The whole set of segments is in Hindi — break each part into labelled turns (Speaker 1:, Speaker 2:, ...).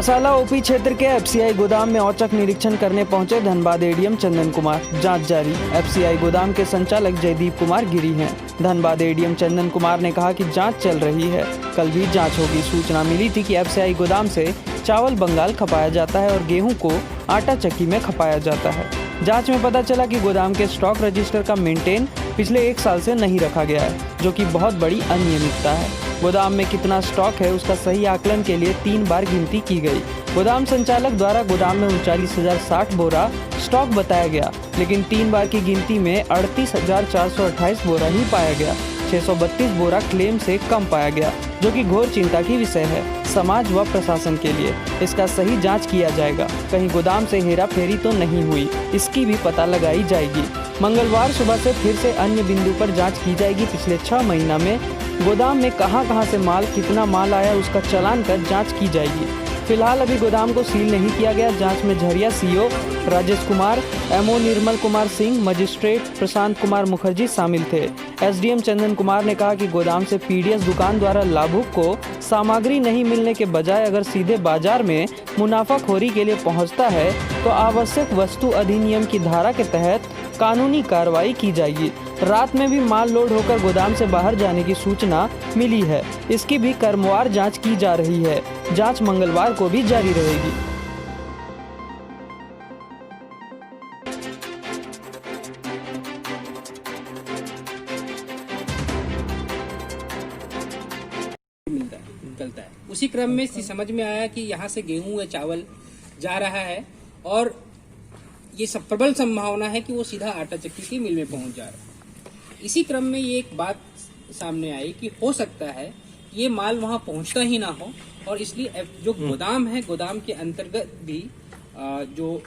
Speaker 1: मसाला ओपी क्षेत्र के एफसीआई गोदाम में औचक निरीक्षण करने पहुंचे धनबाद एडीएम चंदन कुमार। जांच जारी। एफसीआई गोदाम के संचालक जयदीप कुमार गिरी हैं। धनबाद एडीएम चंदन कुमार ने कहा कि जांच चल रही है, कल भी जांच होगी। सूचना मिली थी कि एफसीआई गोदाम से चावल बंगाल खपाया जाता है और गेहूँ को आटा चक्की में खपाया जाता है। जांच में पता चला कि गोदाम के स्टॉक रजिस्टर का मेंटेन पिछले 1 साल से नहीं रखा गया है, जो कि बहुत बड़ी अनियमितता है। गोदाम में कितना स्टॉक है उसका सही आकलन के लिए 3 बार गिनती की गई। गोदाम संचालक द्वारा गोदाम में 39,060 बोरा स्टॉक बताया गया, लेकिन 3 बार की गिनती में 38,428 बोरा ही पाया गया। 632 बोरा क्लेम से कम पाया गया, जो कि घोर चिंता की विषय है समाज व प्रशासन के लिए। इसका सही जांच किया जाएगा। कहीं गोदाम से हेरा फेरी तो नहीं हुई, इसकी भी पता लगाई जाएगी। मंगलवार सुबह से फिर से अन्य बिंदु पर जांच की जाएगी। पिछले 6 महीना में गोदाम में कहां से माल कितना माल आया उसका चालान कर जांच की जाएगी। फिलहाल अभी गोदाम को सील नहीं किया गया। जांच में Jharia CO Rajesh Kumar, ammo Nirmal Kumar Singh, magistrate Prashant Kumar Mukherjee शामिल थे। एसडीएम चंदन कुमार ने कहा कि गोदाम से पीडीएस दुकान द्वारा लाभुक को सामग्री नहीं मिलने के बजाय अगर सीधे बाजार में मुनाफाखोरी के लिए पहुंचता है तो आवश्यक वस्तु अधिनियम की धारा के तहत कानूनी कार्रवाई की जाएगी। रात में भी माल लोड होकर गोदाम से बाहर जाने की सूचना मिली है। इसकी भी क्रमवार जांच की जा रही है। जांच मंगलवार को भी जारी रहेगी।
Speaker 2: निकलता है। उसी क्रम में समझ में आया कि यहाँ से गेहूं या चावल जा रहा है और ये सब प्रबल संभावना है कि वो सीधा आटा चक्की की मिल में पहुंच जा रहा है। इसी क्रम में ये एक बात सामने आई कि हो सकता है ये माल वहां पहुंचता ही ना हो और इसलिए जो गोदाम है, गोदाम के अंतर्गत भी जो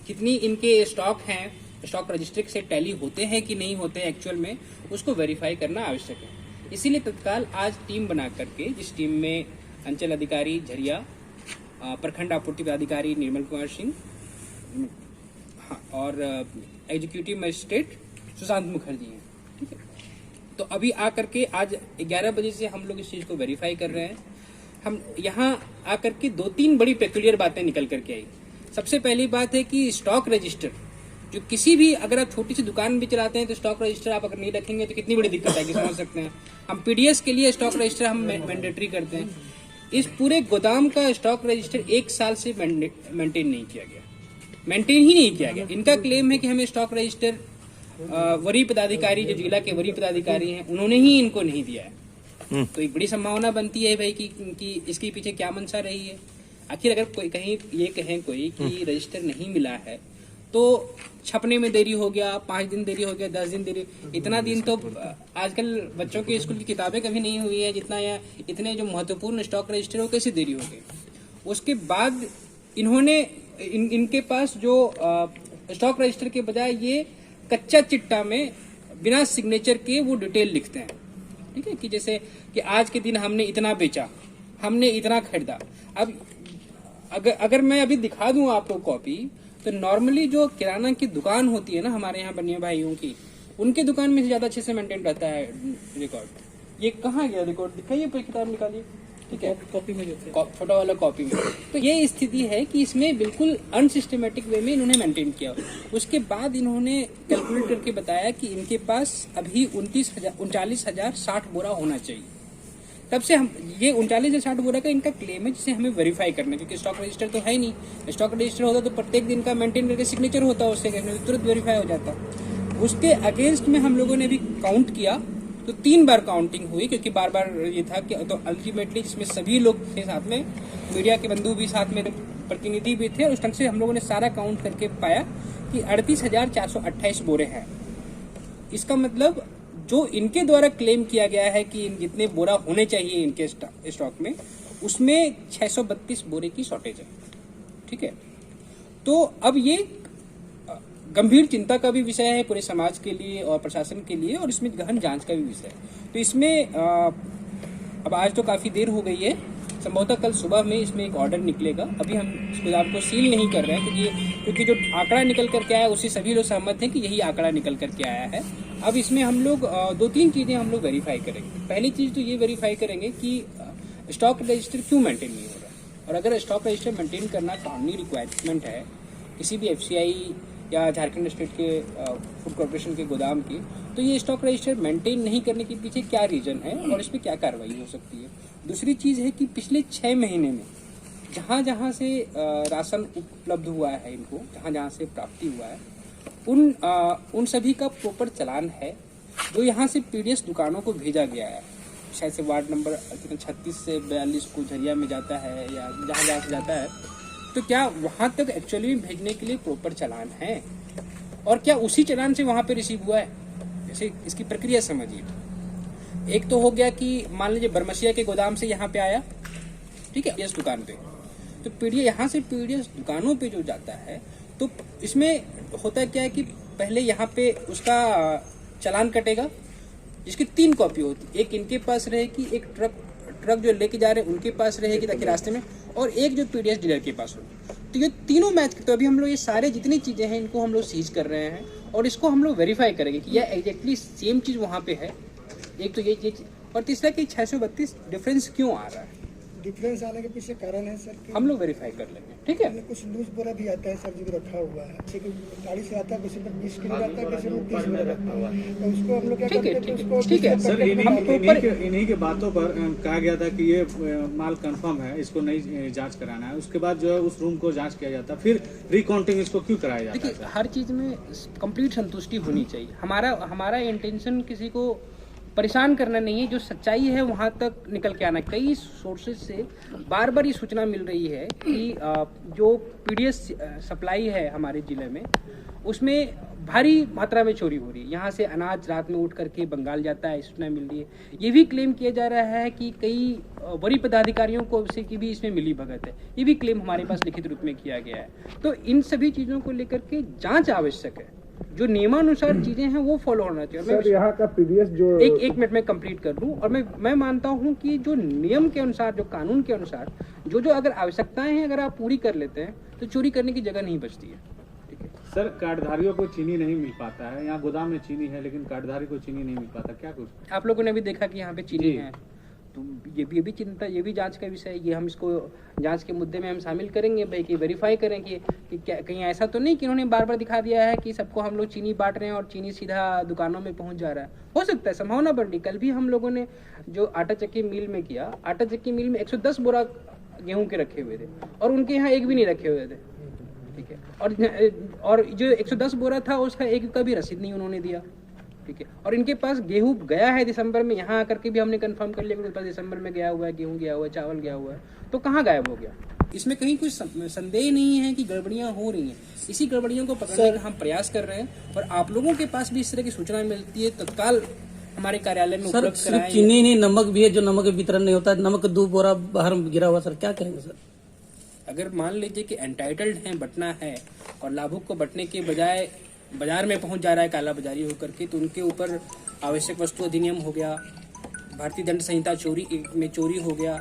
Speaker 2: कितनी इनके स्टॉक हैं, स्टॉक रजिस्टर से टैली होते हैं कि नहीं होते एक्चुअल में, उसको वेरीफाई करना आवश्यक है। इसीलिए तत्काल आज टीम बना करके, जिस टीम में अंचल अधिकारी झरिया, प्रखंड आपूर्ति पदाधिकारी निर्मल कुमार सिंह और एग्जीक्यूटिव मजिस्ट्रेट सुशांत मुखर्जी हैं, ठीक है। तो अभी आकर के आज 11 बजे से हम लोग इस चीज को वेरीफाई कर रहे हैं। हम यहाँ आकर के 2-3 बड़ी पेक्यूलियर बातें निकल करके आई। सबसे पहली बात है कि स्टॉक रजिस्टर, जो किसी भी, अगर आप छोटी सी दुकान भी चलाते हैं तो स्टॉक रजिस्टर आप अगर नहीं रखेंगे तो कितनी बड़ी दिक्कत आएगी, समझ सकते हैं। हम पीडीएस के लिए स्टॉक रजिस्टर हम मैंडेटरी करते हैं। इस पूरे गोदाम का स्टॉक रजिस्टर 1 साल से मेंटेन नहीं किया गया, मेंटेन ही नहीं किया गया। इनका क्लेम है कि हमें स्टॉक रजिस्टर वरीय पदाधिकारी, जो जिला के वरीय पदाधिकारी हैं, उन्होंने ही इनको नहीं दिया है। तो एक बड़ी संभावना बनती है भाई कि इसके पीछे क्या मंशा रही है। आखिर अगर कोई कहीं ये कहें कोई कि रजिस्टर नहीं मिला है तो छपने में देरी हो गया, 5 दिन देरी हो गया, 10 दिन देरी, इतना दिन तो आजकल बच्चों के स्कूल की किताबें कभी नहीं हुई है जितना या इतने जो महत्वपूर्ण स्टॉक रजिस्टर हो कैसे देरी हो गई। उसके बाद इन्होंने इनके पास जो स्टॉक रजिस्टर के बजाय ये कच्चा चिट्टा में बिना सिग्नेचर के वो डिटेल लिखते हैं, ठीक है, कि जैसे कि आज के दिन हमने इतना बेचा, हमने इतना खरीदा। अब अगर मैं अभी दिखा दूं आपको कॉपी, तो नॉर्मली जो किराना की दुकान होती है ना हमारे यहाँ बनिया भाइयों की, उनके दुकान में से ज्यादा अच्छे से मेंटेन रहता है रिकॉर्ड। ये कहाँ गया रिकॉर्ड, दिखाइए कोई किताब निकालिए, ठीक है, कॉपी में, छोटा वाला कॉपी में। तो ये स्थिति है कि इसमें बिल्कुल अनसिस्टमेटिक वे में इन्होंने मेंटेन किया। उसके बाद इन्होंने कैलकुलेट करके बताया कि इनके पास अभी 39,060 बोरा होना चाहिए। तब से हम ये 39,060 बोरा का इनका क्लेम है, जिसे हमें वेरीफाई करना है, क्योंकि स्टॉक रजिस्टर तो है नहीं। स्टॉक रजिस्टर होता तो प्रत्येक दिन का मेंटेन करके सिग्नेचर होता, उससे तुरंत वेरीफाई हो जाता। उसके अगेंस्ट में हम लोगों ने भी काउंट किया तो 3 बार काउंटिंग हुई, क्योंकि बार बार ये था कि तो अल्टीमेटली जिसमें सभी लोग थे साथ में, मीडिया के बंधु भी साथ में, प्रतिनिधि भी थे, और उस ढंग से हम लोगों ने सारा काउंट करके पाया कि 38,428 बोरे हैं। इसका मतलब जो इनके द्वारा क्लेम किया गया है कि जितने बोरा होने चाहिए इनके स्टॉक में, उसमें 632 बोरे की शॉर्टेज है, ठीक है। तो अब ये गंभीर चिंता का भी विषय है पूरे समाज के लिए और प्रशासन के लिए, और इसमें गहन जांच का भी विषय है। तो इसमें अब आज तो काफी देर हो गई है, संभवतः कल सुबह में इसमें एक ऑर्डर निकलेगा। अभी हम इस गोदाम को सील नहीं कर रहे हैं, क्योंकि जो आंकड़ा निकल करके आया उससे सभी लोग सहमत हैं कि यही आंकड़ा निकल करके आया है। अब इसमें हम लोग 2-3 चीजें हम लोग वेरीफाई करेंगे। पहली चीज तो ये वेरीफाई करेंगे कि स्टॉक रजिस्टर क्यों मेंटेन नहीं हो रहा है, और अगर स्टॉक रजिस्टर मेंटेन करना कानूनी रिक्वायरमेंट है किसी भी एफसीआई या झारखंड स्टेट के फूड कॉर्पोरेशन के गोदाम की, तो ये स्टॉक रजिस्टर मेंटेन नहीं करने के पीछे क्या रीजन है और इस पर क्या कार्रवाई हो सकती है। दूसरी चीज़ है कि पिछले 6 महीने में जहाँ जहाँ से राशन उपलब्ध हुआ है इनको, जहाँ जहाँ से प्राप्ति हुआ है, उन सभी का प्रॉपर चालान है जो यहाँ से पीडीएस दुकानों को भेजा गया है। शायद से वार्ड नंबर 36 से 42 को झरिया में जाता है या जहाँ जहाँ से जाता है, तो क्या वहाँ तक एक्चुअली में भेजने के लिए प्रॉपर चालान है और क्या उसी चालान से वहाँ पे रिसीव हुआ है? जैसे इसकी प्रक्रिया समझिए। एक तो हो गया कि मान लीजिए बरमसिया के गोदाम से यहाँ पे आया, ठीक है, पीडीएस दुकान पे, तो पीडीएस यहाँ से पीडीएस दुकानों पे जो जाता है, तो इसमें होता क्या है कि पहले यहाँ पे उसका चालान कटेगा जिसकी 3 कॉपी होती, एक इनके पास रहेगी, एक ट्रक जो लेके जा रहे हैं उनके पास रहेगी ताकि रास्ते में, और एक जो पीडीएस डीलर के पास होगी। तो ये तीनों मैच, तो अभी हम लोग ये सारे जितनी चीजें हैं इनको हम लोग सीज कर रहे हैं और इसको हम लोग वेरीफाई करेंगे कि यह एग्जैक्टली सेम चीज वहाँ पे है। एक तो ये और तीसरा कि 632 डिफरेंस क्यों आ रहा है,
Speaker 3: डिफरेंस आने के पीछे कारण है सर कि
Speaker 2: हम लोग वेरीफाई कर लेंगे, ठीक है।
Speaker 3: कुछ लूज बोरा भी आता है सर जो रखा हुआ है, किसी को 40 से आता है, किसी पर 20 किलो आता है, किसी पर 30 किलो रखा हुआ है, तो उसको हम लोग क्या करते हैं, उसको
Speaker 2: ठीक है
Speaker 4: सर इन्हीं के बातों पर कहा गया था कि ये माल कंफर्म है, इसको नहीं जांच कराना है। उसके बाद जो है उस रूम को जांच किया जाता है, फिर रिकाउंटिंग इसको क्यों कराया जाता है?
Speaker 2: देखिए, हर चीज में कंप्लीट संतुष्टि होनी चाहिए। हमारा इंटेंशन किसी को परेशान करना नहीं है, जो सच्चाई है वहाँ तक निकल के आना। कई सोर्सेज से बार बार ये सूचना मिल रही है कि जो पीडीएस सप्लाई है हमारे ज़िले में, उसमें भारी मात्रा में चोरी हो रही है। यहाँ से अनाज रात में उठ करके बंगाल जाता है, सूचना मिल रही है। ये भी क्लेम किया जा रहा है कि कई बड़ी पदाधिकारियों को से की भी इसमें मिली भगत है। ये भी क्लेम हमारे पास लिखित रूप में किया गया है। तो इन सभी चीज़ों को लेकर के जाँच आवश्यक है, जो नियमानुसार चीजें हैं वो फॉलो होना चाहिए।
Speaker 5: सर यहाँ का पीडीएस जो
Speaker 2: एक मिनट में कंप्लीट कर दूं, और मैं मानता हूं कि जो नियम के अनुसार, जो कानून के अनुसार जो अगर आवश्यकताएं हैं अगर आप पूरी कर लेते हैं तो चोरी करने की जगह नहीं बचती है, ठीक है।
Speaker 4: सर कार्डधारियों को चीनी नहीं मिल पाता है, यहाँ गोदाम में चीनी है लेकिन कार्डधारी को चीनी नहीं मिल पाता, क्या कुछ?
Speaker 2: आप लोगों ने भी देखा कि यहाँ पे चीनी है, तो ये भी चिंता, ये भी जांच का विषय है। ये हम इसको जांच के मुद्दे में हम शामिल करेंगे भाई, कि वेरीफाई करें कि क्या कहीं ऐसा तो नहीं कि इन्होंने बार बार दिखा दिया है कि सबको हम लोग चीनी बांट रहे हैं और चीनी सीधा दुकानों में पहुंच जा रहा है। हो सकता है, संभावना बढ़ रही। कल भी हम लोगों ने जो आटा चक्की मिल में किया, आटा चक्की मिल में 110 बोरा गेहूं के रखे हुए थे और उनके यहाँ एक भी नहीं रखे हुए थे, ठीक है। और जो 110 बोरा था उसका एक का भी रसीद नहीं उन्होंने दिया, ठीक है। और इनके पास गेहूं गया है दिसंबर में, यहाँ आकर के भी हमने कंफर्म कर लिया कि उनके पास दिसंबर में गया हुआ है, गेहूं गया हुआ है, चावल गया हुआ है, तो कहाँ गायब हो गया? इसमें कहीं कोई संदेह नहीं है कि गड़बड़ियां हो रही हैं। इसी गड़बड़ियों को पकड़ने का हम प्रयास कर रहे हैं और आप लोगों के पास भी इस तरह की सूचना मिलती है तत्काल हमारे कार्यालय में उपलब्ध
Speaker 6: सिर्फ चीनी नहीं, नमक भी है जो नमक वितरण नहीं होता है। नमक 2 बोरा बाहर गिरा हुआ, सर क्या करेंगे सर?
Speaker 2: अगर मान लीजिए कि एंटाइटल्ड है, बटना है और लाभुक को बटने के बजाय बाजार में पहुंच जा रहा है काला बाजारी होकर के, तो उनके ऊपर आवश्यक वस्तु अधिनियम हो गया, भारतीय दंड संहिता चोरी हो गया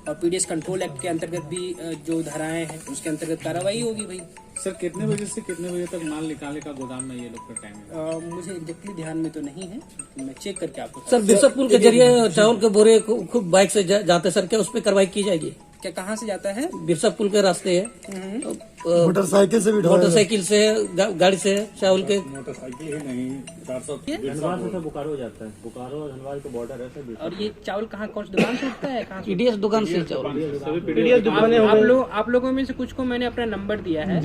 Speaker 2: और पीडीएस कंट्रोल एक्ट के अंतर्गत भी जो धाराएं हैं उसके अंतर्गत कार्रवाई होगी भाई।
Speaker 4: सर कितने बजे से कितने बजे तक माल निकालने का गोदाम में ये लोग का टाइम है?
Speaker 2: मुझे एग्जैक्टली ध्यान में तो नहीं है, मैं चेक करके आपको।
Speaker 6: सर बिरसापुर के जरिए चावल के बोरे खूब बाइक से जाते सर, क्या उस पर कार्रवाई की जाएगी?
Speaker 2: क्या कहाँ से जाता है?
Speaker 6: बिरसापुर के रास्ते है,
Speaker 5: मोटरसाइकिल से भी
Speaker 6: मोटरसाइकिल से, गाड़ी से चावल के।
Speaker 7: मोटरसाइकिल ही नहीं, 400 धनबाद से बोकारो जाता है, बोकारो और धनबाद का बॉर्डर है सर।
Speaker 2: और ये चावल कहाँ, कौन सी दुकान से उठता है? कहाँ से?
Speaker 6: पीडीएस दुकान से चावल।
Speaker 2: आप लोगों में से कुछ को मैंने अपना नंबर दिया है।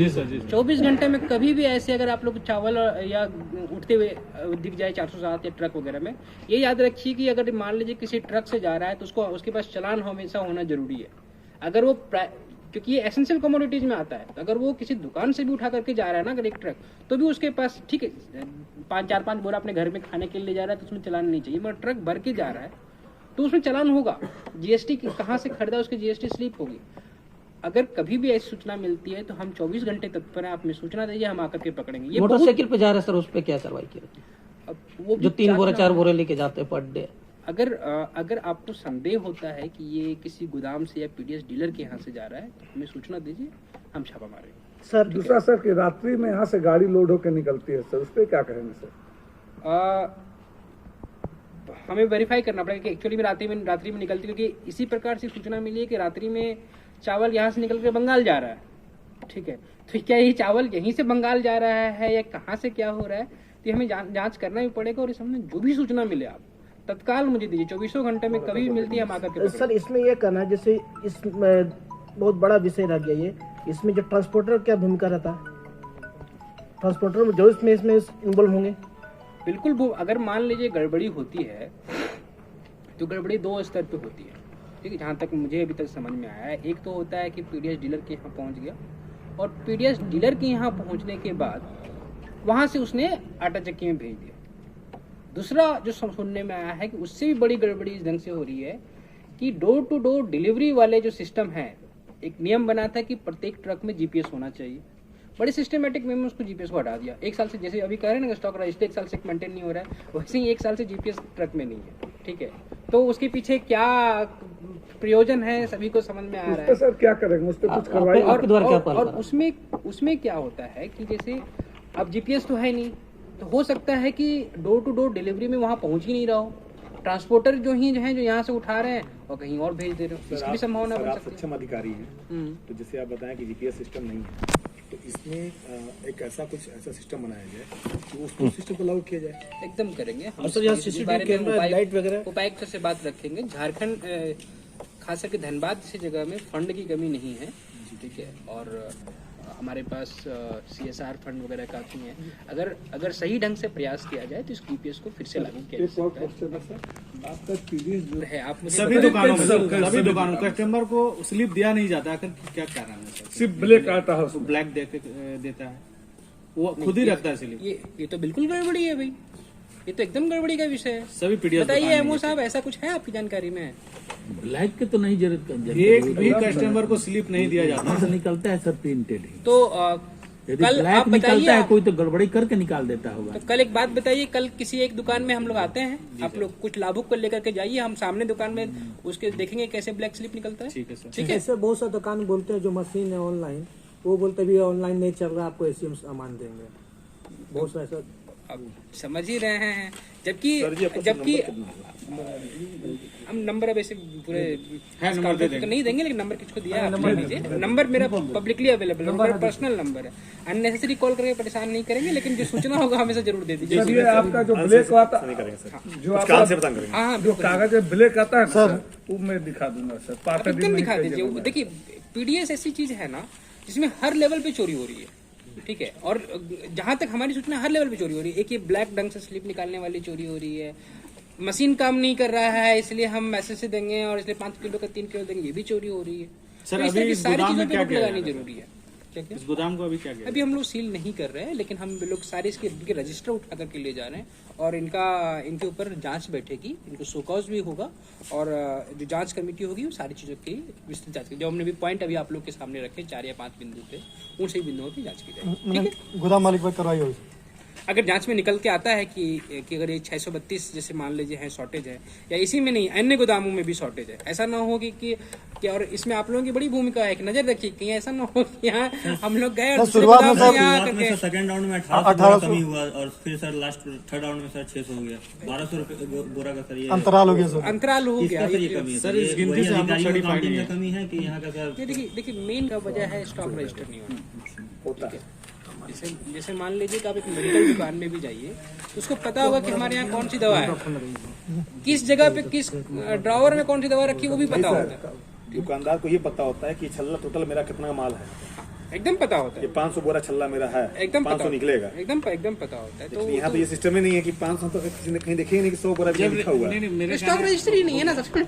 Speaker 2: 24 घंटे में कभी भी ऐसे अगर आप लोग चावल या उठते हुए दिख जाए 407 या ट्रक वगैरह में, ये याद रखिए कि अगर मान लीजिए किसी ट्रक से जा रहा है तो उसको उसके पास चालान हमेशा होना जरूरी है। अगर वो, क्योंकि ये एसेंशियल कमोडिटीज में आता है, तो अगर वो किसी दुकान से भी उठा करके जा रहा है ना अगर एक ट्रक, तो भी उसके पास ठीक है 4-5 बोरा अपने घर में खाने के लिए जा रहा है तो उसमें चालान नहीं चाहिए। मगर ट्रक भर के जा रहा है तो उसमें चालान होगा। जीएसटी कहाँ से खरीदा उसकी जीएसटी स्लिप होगी। अगर कभी भी ऐसी सूचना मिलती है तो हम 24 घंटे तत्पर हैं, आप हमें सूचना दीजिए, हम आकर के पकड़ेंगे। ये
Speaker 6: मोटरसाइकिल पे जा रहे सर, उस पर क्या कार्रवाई की?
Speaker 2: अब वो
Speaker 6: जो 3 बोरा 4 बोरे लेके जाते हैं पर डे।
Speaker 2: अगर आपको संदेह होता है कि ये किसी गोदाम से या पीडीएस डीलर के यहाँ से जा रहा है तो हमें सूचना दीजिए, हम छापा मारेंगे।
Speaker 5: सर दूसरा सर कि रात्रि में यहाँ से गाड़ी लोड होकर निकलती है सर, उस पर क्या कहेंगे सर?
Speaker 2: हमें वेरीफाई करना पड़ेगा कि एक्चुअली में रात्रि में निकलती है, क्योंकि इसी प्रकार से सूचना मिली है कि रात्रि में चावल यहाँ से निकल के बंगाल जा रहा है, ठीक है, तो क्या ये चावल यहीं से बंगाल जा रहा है या कहाँ से क्या हो रहा है, तो हमें जांच करना भी पड़ेगा। और इस हमने जो भी सूचना मिले आप तत्काल मुझे दीजिए, 24 घंटे में कभी भी मिलती है हम आकर के
Speaker 8: सर इसमें ये करना है, जैसे इस बहुत बड़ा विषय रह गया ये, इसमें जो ट्रांसपोर्टर क्या भूमिका रहता है, ट्रांसपोर्टर में जो इसमें इन्वॉल्व होंगे?
Speaker 2: बिल्कुल वो अगर मान लीजिए गड़बड़ी होती है तो गड़बड़ी 2 स्तर पे होती है, ठीक है, जहाँ तक मुझे अभी तक समझ में आया है। एक तो होता है कि पीडीएस डीलर के यहाँ पहुँच गया और पीडीएस डीलर के यहाँ पहुँचने के बाद वहाँ से उसने आटा चक्की में भेज दिया। दूसरा जो सुनने में आया है कि उससे भी बड़ी गड़बड़ी इस ढंग से हो रही है कि डोर टू डोर डिलीवरी वाले जो सिस्टम है, एक नियम बना था कि प्रत्येक ट्रक में जीपीएस होना चाहिए, बड़े सिस्टमेटिक वे में उसको जीपीएस को हटा दिया। 1 साल से, जैसे अभी कह रहे हैं ना स्टॉक रजिस्टर 1 साल से मेंटेन नहीं हो रहा है, वैसे ही 1 साल से जीपीएस ट्रक में नहीं है, ठीक है। तो उसके पीछे क्या प्रयोजन है सभी को समझ में आ रहा है।
Speaker 5: सर क्या करेंगे, उस पर कुछ कार्रवाई?
Speaker 2: और उसमें क्या होता है कि जैसे अब जीपीएस तो है नहीं, तो हो सकता है कि डोर टू डोर डिलीवरी में वहाँ पहुँच ही नहीं रहा हो, ट्रांसपोर्टर जो यहाँ से उठा रहे हैं और कहीं और भेज दे रहे हो, इसकी भी संभावना बन सकती है।
Speaker 9: सक्षम अधिकारी हैं, तो जैसे आप बताएं कि जीपीएस सिस्टम नहीं है, तो इसमें एक ऐसा सिस्टम बनाया जाए कि उसको सिस्टम को लागू किया जाए।
Speaker 2: एकदम करेंगे हम,
Speaker 8: सर यहाँ सीसीटीवी कैमरा, लाइट वगैरह
Speaker 2: उपायुक्त से बात रखेंगे। झारखंड खास करके धनबाद जैसी जगह में फंड की कमी नहीं है, ठीक है, और हमारे पास CSR फंड वगैरह काफी है। अगर सही ढंग से प्रयास किया जाए तो इस जीपीएस को फिर से लागू किया जा सकता है। आप मुझे
Speaker 4: सभी दुकानों कस्टमर को स्लिप दिया नहीं जाता, आखिर क्या कारण है सर?
Speaker 5: सिर्फ ब्लैक आता है, उसको
Speaker 4: ब्लैक देता है, वो खुद ही रखता है स्लिप।
Speaker 2: ये तो बिल्कुल गड़बड़ी है भाई, ये तो एकदम गड़बड़ी का विषय है।
Speaker 4: सभी पीडीएस
Speaker 2: बताइए एमओ साहब, ऐसा कुछ है आपकी जानकारी में?
Speaker 6: ब्लैक के तो नहीं जरूरत,
Speaker 4: एक भी कस्टमर को स्लिप नहीं दिया जाता,
Speaker 6: निकलता है सर प्रिंटेड ही।
Speaker 2: तो
Speaker 6: यदि
Speaker 2: कल
Speaker 6: ब्लैक
Speaker 2: आप
Speaker 6: निकलता है
Speaker 2: बताइए,
Speaker 6: कोई तो गड़बड़ी करके निकाल देता होगा।
Speaker 2: तो कल एक बात बताइए, कल किसी एक दुकान में हम लोग आते हैं, आप लोग कुछ लाभुक को लेकर के जाइए, हम सामने दुकान में उसके देखेंगे कैसे ब्लैक स्लिप निकलता है।
Speaker 4: ठीक है सर।
Speaker 2: ठीक है,
Speaker 8: ऐसे बहुत सा दुकान बोलते हैं जो मशीन है ऑनलाइन, वो बोलते भी ऑनलाइन नहीं चल रहा, आपको ऐसी सामान देंगे, बहुत सा ऐसा।
Speaker 2: अब समझ ही रहे हैं, जबकि हम नंबर अब ऐसे पूरे तो नहीं देंगे, लेकिन नंबर किसको दिया है आप ले लीजिए। नंबर मेरा पब्लिकली अवेलेबल है, मेरा पर्सनल नंबर है, अननेसेसरी कॉल करके परेशान नहीं करेंगे, लेकिन जो सूचना होगा हमें से जरूर दे दीजिए।
Speaker 5: सर ये आपका जो ब्लैक आता, जो आपका जो कागज ब्लैक आता है सर, वो मैं दिखा दूंगा सर, पार्टी
Speaker 2: एकदम दिखा दीजिए। देखिए पीडीएस ऐसी चीज है ना जिसमें हर लेवल पे चोरी हो रही है, ठीक है, और जहां तक हमारी सूचना हर लेवल पे चोरी हो रही है। एक ये ब्लैक ढंग से स्लिप निकालने वाली चोरी हो रही है, मशीन काम नहीं कर रहा है इसलिए हम मैसेज से देंगे और इसलिए 5 किलो का 3 किलो देंगे, ये भी चोरी हो रही है।
Speaker 4: सर
Speaker 2: तो
Speaker 4: अभी इस गोदाम में क्या
Speaker 2: लगानी जरूरी है। क्या
Speaker 4: इस गोदाम को अभी क्या किया?
Speaker 2: अभी हम लोग सील नहीं कर रहे हैं, लेकिन हम लोग सारे इसके रजिस्टर उठा करके ले जा रहे हैं और इनके ऊपर जांच बैठेगी, इनको शोकॉज भी होगा और जो जांच कमेटी होगी वो सारी चीजों की विस्तृत जांच की। जो हमने भी पॉइंट अभी आप लोग के सामने रखे 4 या 5 बिंदु पे, उन सही बिंदुओं की जांच की जाएगी। ठीक है,
Speaker 8: गोदाम मालिक पर करवाई होगी।
Speaker 2: अगर जांच में निकल के आता है कि अगर ये 632 जैसे मान लीजिए है शॉर्टेज है, या इसी में नहीं अन्य गोदामों में भी शॉर्टेज है, ऐसा ना हो कि और इसमें आप लोगों की बड़ी भूमिका है कि नजर रखिए कहीं ऐसा ना हो कि यहाँ हम लोग गए और
Speaker 7: शुरुआत में सेकंड राउंड में 1800 कमी हुआ और फिर सर लास्ट 3rd राउंड में सर 600 हो गया, 1200 रुपए बोरा का सर ये अंतराल हो गया सर,
Speaker 2: अंतराल हो गया।
Speaker 7: ये कमी है
Speaker 4: सर, इस गिनती से हम लोग सर्टिफाइड
Speaker 7: का कमी है कि यहाँ का सर।
Speaker 2: देखिए मेन वजह है स्टॉक रजिस्टर नहीं होना। जैसे मान लीजिए कि आप एक मेडिकल दुकान में भी जाइए तो उसको पता होगा कि हमारे यहाँ कौन सी दवा है, किस जगह पे किस ड्रॉवर में कौन सी दवा रखी है वो भी पता होता है।
Speaker 9: दुकानदार को ये पता होता है कि छल्ला टोटल मेरा कितना माल है,
Speaker 2: एकदम पता होता है।
Speaker 9: ये 500 बोरा छल्ला मेरा है,
Speaker 2: एकदम
Speaker 9: 500 निकलेगा,
Speaker 2: एकदम पता होता है। तो
Speaker 9: यहाँ तो ये सिस्टम ही नहीं है कि 500, तो कहीं देखे ही नहीं कि 100 बोरा लिखा हुआ है।
Speaker 2: स्टॉक रजिस्टर ही नहीं है ना सबसे